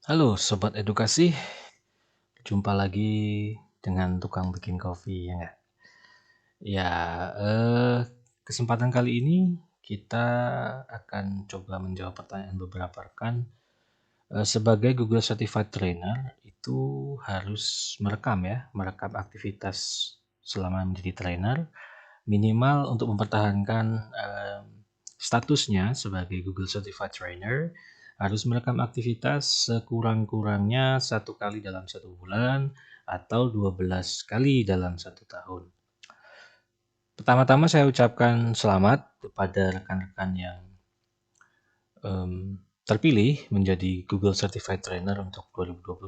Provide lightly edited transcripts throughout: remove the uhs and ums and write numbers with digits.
Halo Sobat Edukasi, jumpa lagi dengan tukang bikin kopi ya nggak? Ya, kesempatan kali ini kita akan coba menjawab pertanyaan beberapa rekan. Sebagai Google Certified Trainer itu harus merekam aktivitas selama menjadi trainer, minimal untuk mempertahankan statusnya sebagai Google Certified Trainer harus merekam aktivitas sekurang-kurangnya 1 kali dalam 1 bulan atau 12 kali dalam 1 tahun. Pertama-tama saya ucapkan selamat kepada rekan-rekan yang terpilih menjadi Google Certified Trainer untuk 2021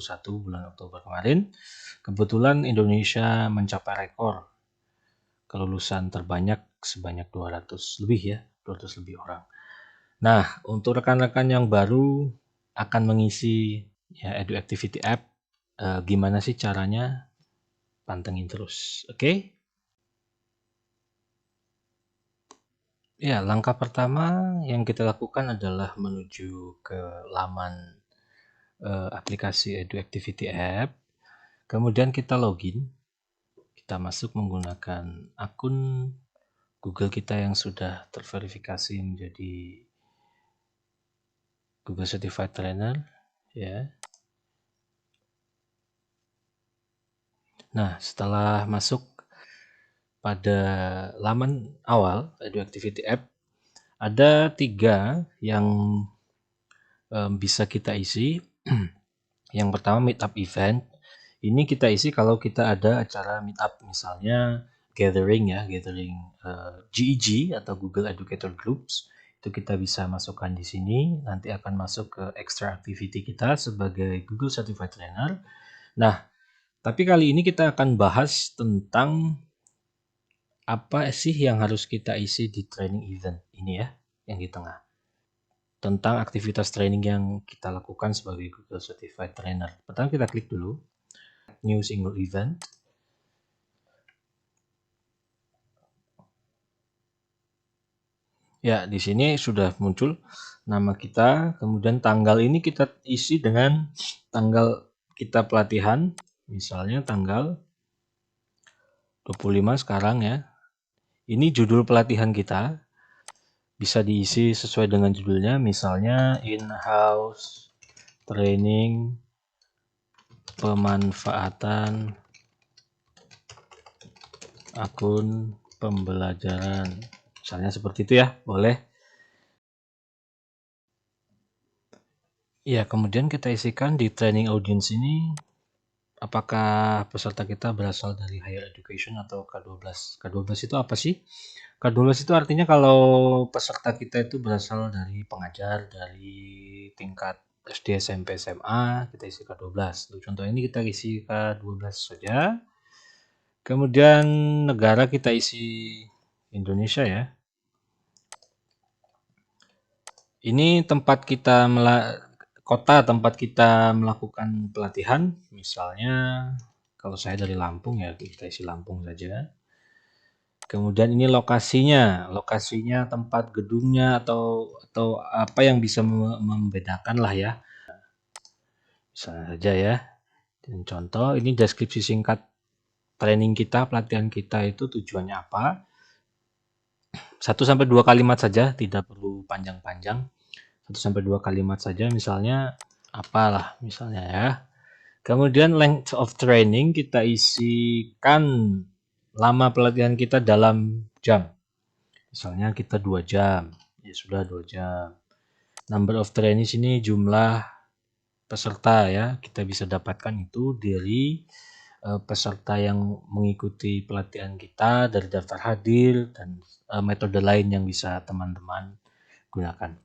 bulan Oktober kemarin. Kebetulan Indonesia mencapai rekor kelulusan terbanyak sebanyak 200 lebih ya, 200 lebih orang. Nah, untuk rekan-rekan yang baru akan mengisi ya Edu Activity App, gimana sih caranya? Pantengin terus, oke? Ya, langkah pertama yang kita lakukan adalah menuju ke laman aplikasi Edu Activity App. Kemudian kita login, kita masuk menggunakan akun Google kita yang sudah terverifikasi menjadi Google Certified Trainer, ya. Nah, setelah masuk pada laman awal Edu Activity App, ada 3 yang bisa kita isi. Yang pertama meetup event. Ini kita isi kalau kita ada acara meetup, misalnya gathering GEG atau Google Educator Groups. Itu kita bisa masukkan di sini. Nanti akan masuk ke extra activity kita sebagai Google Certified Trainer. Nah, tapi kali ini kita akan bahas tentang apa sih yang harus kita isi di training event ini ya, yang di tengah. Tentang aktivitas training yang kita lakukan sebagai Google Certified Trainer. Pertama kita klik dulu New Single Event. Ya, di sini sudah muncul nama kita, kemudian tanggal ini kita isi dengan tanggal kita pelatihan, misalnya tanggal 25 sekarang ya. Ini judul pelatihan kita, bisa diisi sesuai dengan judulnya, misalnya in-house training pemanfaatan akun pembelajaran. Misalnya seperti itu ya, boleh. Ya, kemudian kita isikan di training audience ini apakah peserta kita berasal dari higher education atau K12. K12 itu apa sih? K12 itu artinya kalau peserta kita itu berasal dari pengajar dari tingkat SD, SMP, SMA, kita isi K12. Untuk contoh ini kita isi K12 saja. Kemudian negara kita isi Indonesia ya. Ini kota tempat kita melakukan pelatihan, misalnya kalau saya dari Lampung ya kita isi Lampung saja. Kemudian ini lokasinya tempat gedungnya atau apa yang bisa membedakan lah ya. Misalnya saja ya. Dan contoh ini deskripsi singkat training kita, pelatihan kita itu tujuannya apa. 1-2 kalimat saja, tidak perlu panjang-panjang. 1-2 kalimat saja, misalnya apalah misalnya ya. Kemudian length of training kita isikan lama pelatihan kita dalam jam. Misalnya kita 2 jam, ya sudah 2 jam. Number of trainees ini jumlah peserta ya, kita bisa dapatkan itu dari peserta yang mengikuti pelatihan kita, dari daftar hadir, dan metode lain yang bisa teman-teman gunakan.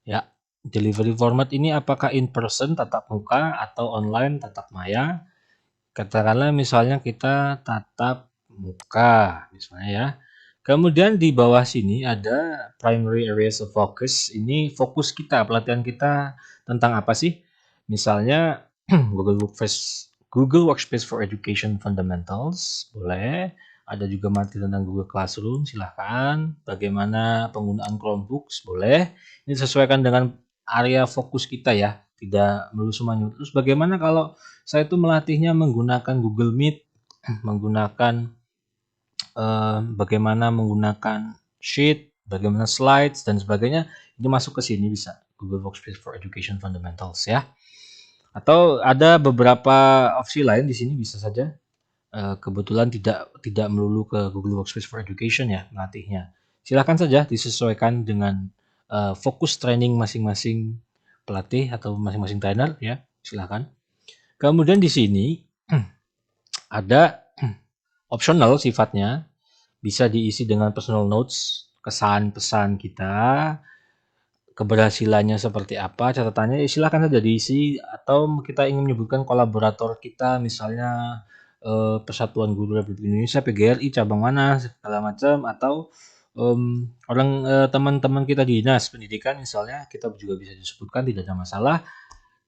Ya, delivery format ini apakah in person tatap muka atau online tatap maya? Katakanlah misalnya kita tatap muka, misalnya ya. Kemudian di bawah sini ada primary areas of focus. Ini fokus kita, pelatihan kita tentang apa sih? Misalnya Google Workspace for Education Fundamentals, boleh. Ada juga materi tentang Google Classroom, silahkan. Bagaimana penggunaan Chromebooks, boleh. Ini sesuaikan dengan area fokus kita ya. tidak melulu semuanya. Terus bagaimana kalau saya itu melatihnya menggunakan Google Meet, menggunakan bagaimana menggunakan sheet, bagaimana slides dan sebagainya, ini masuk ke sini bisa Google Workspace for Education Fundamentals ya. Atau ada beberapa opsi lain di sini bisa saja. Kebetulan tidak melulu ke Google Workspace for Education ya melatihnya. Silakan saja disesuaikan dengan fokus training masing-masing pelatih atau masing-masing trainer ya, silakan. Kemudian di sini ada optional sifatnya, bisa diisi dengan personal notes, kesan pesan kita, keberhasilannya seperti apa, catatannya silakan saja diisi, atau kita ingin menyebutkan kolaborator kita misalnya Persatuan Guru Republik Indonesia PGRI cabang mana segala macam, atau teman-teman kita di dinas pendidikan misalnya, kita juga bisa disebutkan, tidak ada masalah.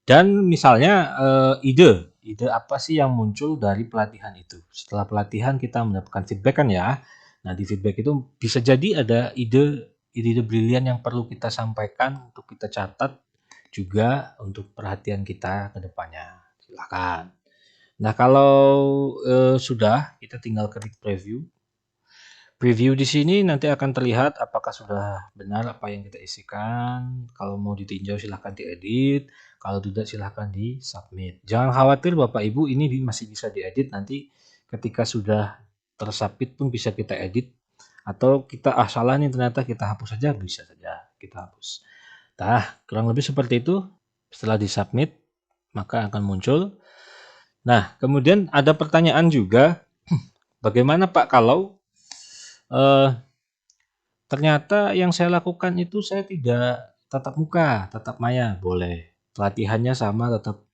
Dan misalnya ide apa sih yang muncul dari pelatihan itu. Setelah pelatihan kita mendapatkan feedback kan ya. Nah di feedback itu bisa jadi ada ide brilian yang perlu kita sampaikan, untuk kita catat juga untuk perhatian kita ke depannya. Silakan. Nah kalau sudah, kita tinggal klik preview. Preview di sini nanti akan terlihat apakah sudah benar apa yang kita isikan. Kalau mau ditinjau silahkan diedit, kalau tidak silahkan di submit. Jangan khawatir Bapak Ibu, ini masih bisa diedit, nanti ketika sudah tersubmit pun bisa kita edit, atau kita salah nih ternyata kita hapus saja, bisa saja kita hapus. Nah kurang lebih seperti itu. Setelah disubmit maka akan muncul. Nah kemudian ada pertanyaan juga, bagaimana Pak kalau ternyata yang saya lakukan itu saya tidak tatap muka, tatap maya, boleh. Pelatihannya sama, tatap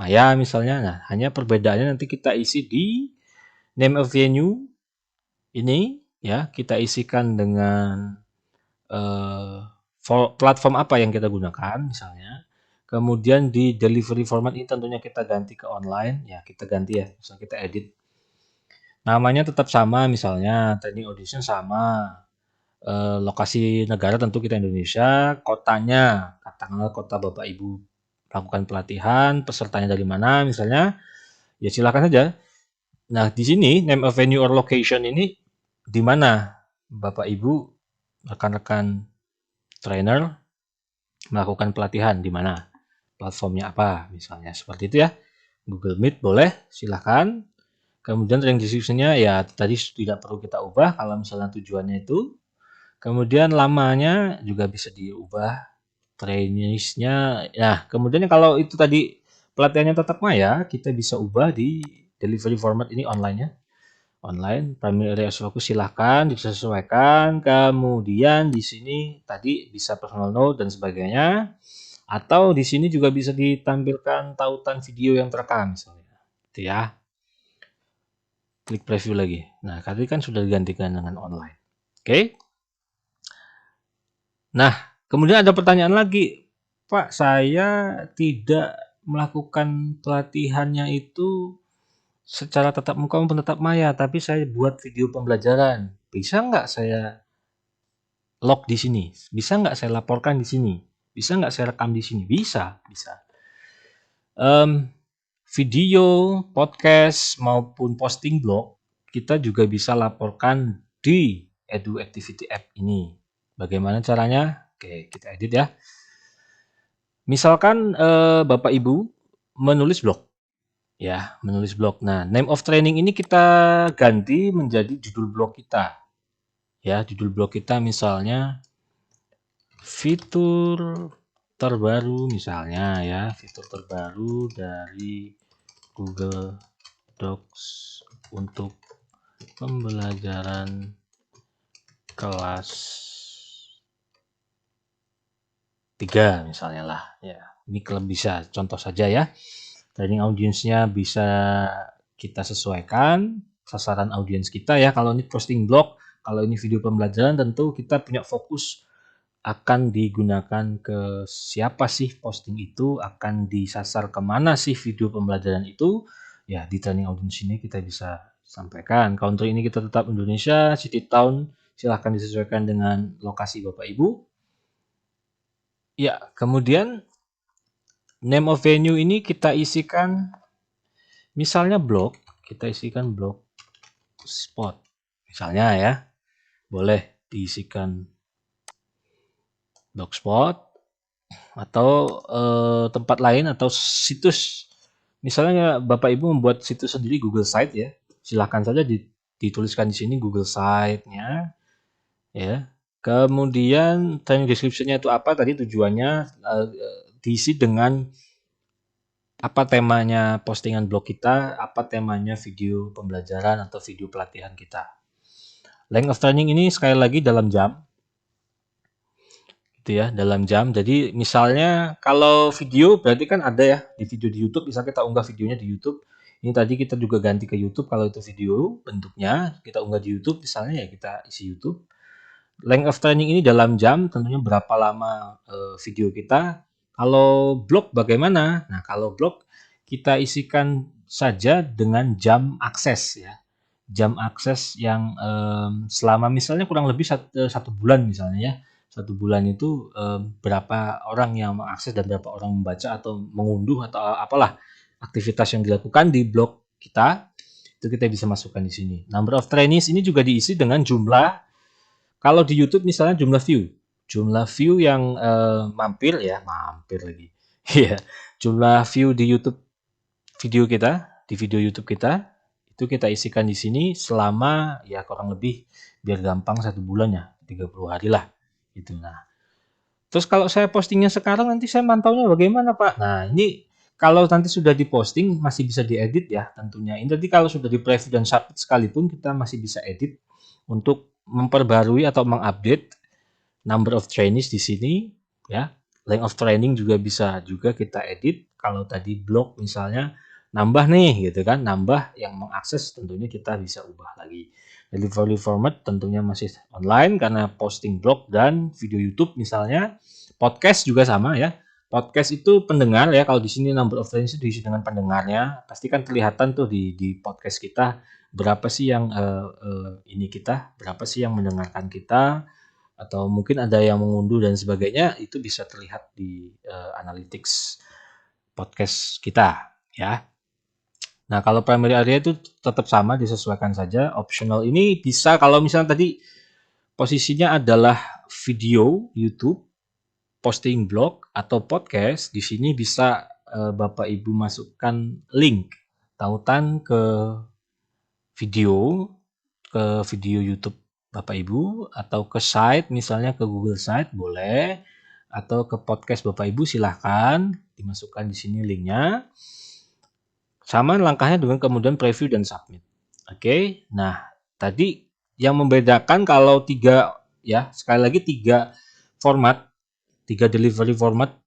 maya misalnya. Nah, hanya perbedaannya nanti kita isi di name of venue ini ya, kita isikan dengan platform apa yang kita gunakan misalnya. Kemudian di delivery format ini tentunya kita ganti ke online, ya kita ganti ya, misalnya kita edit. Namanya tetap sama, misalnya training audition sama, lokasi negara tentu kita Indonesia, kotanya katakanlah kota Bapak Ibu lakukan pelatihan, pesertanya dari mana misalnya, ya silakan saja. Nah di sini name of venue or location ini di mana Bapak Ibu rekan-rekan trainer melakukan pelatihan, di mana platformnya apa misalnya, seperti itu ya. Google Meet boleh, silahkan. Kemudian training description-nya ya tadi tidak perlu kita ubah kalau misalnya tujuannya itu. Kemudian lamanya juga bisa diubah, trainees-nya. Nah, kemudian kalau itu tadi pelatihannya tetap maya, kita bisa ubah di delivery format ini online-nya. Online, primary area of focus silahkan disesuaikan. Kemudian di sini tadi bisa personal note dan sebagainya. Atau di sini juga bisa ditampilkan tautan video yang terekam misalnya. Itu ya. Klik preview lagi. Nah, tadi kan sudah digantikan dengan online. Oke. Nah, kemudian ada pertanyaan lagi, Pak, saya tidak melakukan pelatihannya itu secara tatap muka maupun tatap maya, tapi saya buat video pembelajaran. Bisa nggak saya log di sini? Bisa nggak saya laporkan di sini? Bisa nggak saya rekam di sini? Bisa, bisa. Video, podcast, maupun posting blog, kita juga bisa laporkan di Edu Activity App ini. Bagaimana caranya? Oke, kita edit ya. Misalkan Bapak Ibu menulis blog, ya menulis blog. Nah, name of training ini kita ganti menjadi judul blog kita, ya judul blog kita misalnya fitur terbaru misalnya ya, fitur terbaru dari Google Docs untuk pembelajaran kelas 3 misalnya lah ya. Ini bisa contoh saja ya. Training audiensnya bisa kita sesuaikan sasaran audiens kita ya. Kalau ini posting blog, kalau ini video pembelajaran, tentu kita punya fokus akan digunakan ke siapa sih posting itu, akan disasar kemana sih video pembelajaran itu. Ya di training audience ini kita bisa sampaikan. Country ini kita tetap Indonesia, city town silahkan disesuaikan dengan lokasi Bapak Ibu. Ya, kemudian Name of venue ini kita isikan misalnya blog, kita isikan blogspot. Misalnya ya, boleh diisikan blogspot atau tempat lain atau situs. Misalnya Bapak Ibu membuat situs sendiri Google Site ya, silahkan saja dituliskan di sini Google Site-nya ya. Kemudian training description-nya itu apa tadi tujuannya, diisi dengan apa temanya postingan blog kita, apa temanya video pembelajaran atau video pelatihan kita. Length of training ini sekali lagi dalam jam. Gitu ya, dalam jam. Jadi misalnya kalau video berarti kan ada ya di video di YouTube, bisa kita unggah videonya di YouTube. Ini tadi kita juga ganti ke YouTube kalau itu video bentuknya, kita unggah di YouTube misalnya ya kita isi YouTube. Length of training ini dalam jam, tentunya berapa lama video kita. Kalau blog bagaimana? Nah, kalau blog kita isikan saja dengan jam akses ya. Jam akses yang selama misalnya kurang lebih satu bulan misalnya ya. 1 bulan itu berapa orang yang mengakses dan berapa orang membaca atau mengunduh atau apalah aktivitas yang dilakukan di blog kita, itu kita bisa masukkan di sini. Number of trainees ini juga diisi dengan jumlah, kalau di YouTube misalnya jumlah view yang mampir lagi. Iya, jumlah view di YouTube video kita, di video YouTube kita, itu kita isikan di sini selama ya kurang lebih biar gampang 1 bulan ya, 30 hari lah. Gitu. Nah, terus kalau saya postingnya sekarang nanti saya mantaunya bagaimana Pak? Nah, ini kalau nanti sudah diposting masih bisa diedit ya tentunya. Ini tadi kalau sudah di-preview dan submit sekalipun kita masih bisa edit untuk memperbarui atau mengupdate number of trainees di sini ya. Length of training juga bisa juga kita edit. Kalau tadi blog misalnya nambah nih gitu kan, nambah yang mengakses tentunya kita bisa ubah lagi. Delivery format tentunya masih online karena posting blog dan video YouTube misalnya. Podcast juga sama ya. Podcast itu pendengar ya. Kalau di sini number of trainees diisi dengan pendengarnya, pasti kan kelihatan tuh di podcast kita berapa sih yang berapa sih yang mendengarkan kita, atau mungkin ada yang mengunduh dan sebagainya, itu bisa terlihat di analytics podcast kita ya. Nah, kalau primary area itu tetap sama, disesuaikan saja. Optional ini bisa kalau misalnya tadi posisinya adalah video YouTube, posting blog atau podcast, di sini bisa Bapak Ibu masukkan link tautan ke video YouTube Bapak Ibu, atau ke site misalnya ke Google Site boleh, atau ke podcast Bapak Ibu silahkan dimasukkan di sini linknya. Sama langkahnya dengan kemudian preview dan submit. Oke, nah tadi yang membedakan kalau sekali lagi 3 format, 3 delivery format,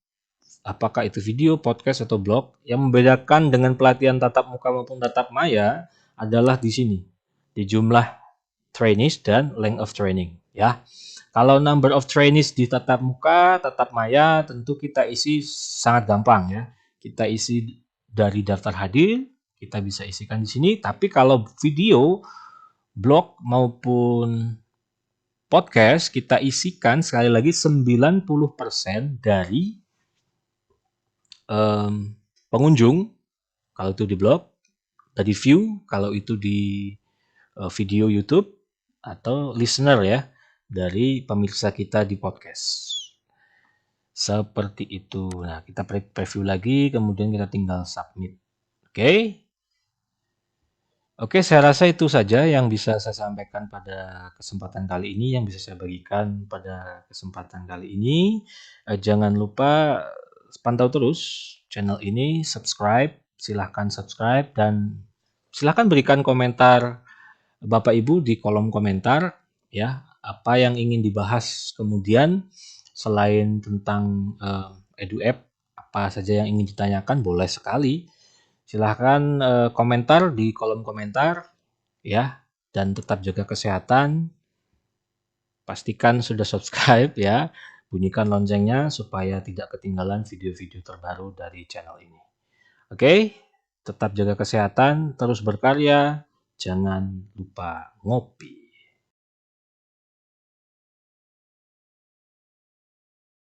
apakah itu video, podcast, atau blog, yang membedakan dengan pelatihan tatap muka maupun tatap maya adalah di sini, di jumlah trainees dan length of training ya. Kalau number of trainees di tatap muka, tatap maya tentu kita isi sangat gampang ya. Kita isi dari daftar hadir, kita bisa isikan di sini. Tapi kalau video, blog maupun podcast kita isikan sekali lagi 90% dari pengunjung kalau itu di blog, dari view kalau itu di video YouTube, atau listener ya dari pemirsa kita di podcast. Seperti itu. Nah, kita preview lagi, kemudian kita tinggal submit. Oke. Oke, saya rasa itu saja yang bisa saya sampaikan pada kesempatan kali ini, yang bisa saya bagikan pada kesempatan kali ini. Jangan lupa pantau terus channel ini, silahkan subscribe, dan silahkan berikan komentar Bapak Ibu di kolom komentar ya, apa yang ingin dibahas kemudian selain tentang EduApp, apa saja yang ingin ditanyakan boleh sekali. Silahkan komentar di kolom komentar ya, dan tetap jaga kesehatan. Pastikan sudah subscribe ya, bunyikan loncengnya supaya tidak ketinggalan video-video terbaru dari channel ini. Oke, tetap jaga kesehatan, terus berkarya, jangan lupa ngopi.